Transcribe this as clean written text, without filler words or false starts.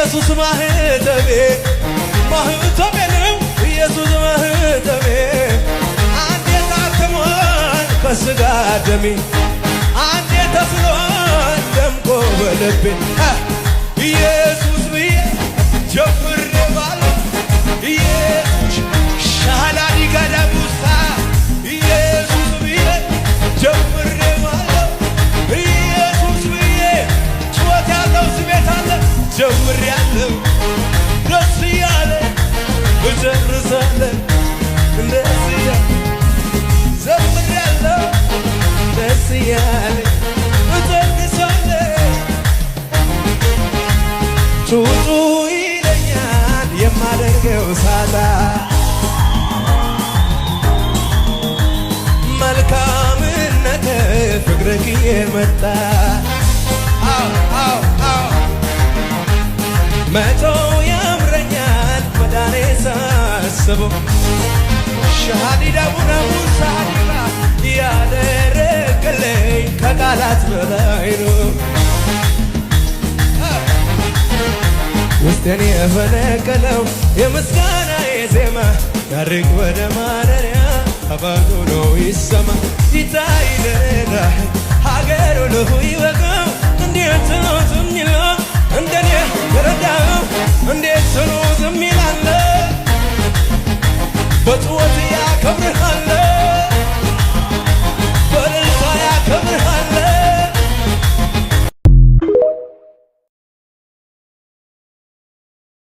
ኢየሱስ ማህተቤ ማህተቤ ነው ኢየሱስ ማህተቤ አንዴ ታትሟል ከስጋ ደሜ አንዴ ተስሏል ደምቆ በልቤ ኢየሱስ ብዬ ጀምሬዋለሁ ኢየሱስ ሻላዲ ጋዳቡሳ ኢየሱስ ብዬ ጀምሬዋለሁ ኢየሱስ ብዬ ጩኸት ያለው ስሜት አለ ጀምሬያለሁ ደስ እያለ እጨርሳለሁ ደስ እያለ ዘምሬያለሁ ደስ እያለ እጨርሳለሁ ጩጩ ይለኛል የማደርገው ሳጣ መልካምነት ፍቅርህ የመጣ መቶ ያምረኛል መዳኔ ሳስበው ሻዲዳ ቡና ሙሳዲባ ያደረገልኝ ከቃላት በላይ ነው ውስጤን የፈነቀለው የምስጋና የዜማ ያርግ ወደ ማደሪያ አባዶ ነው ይሰማ ይታይ ለዳህ ሀገሩ ልሁ ይወቀው እንዴት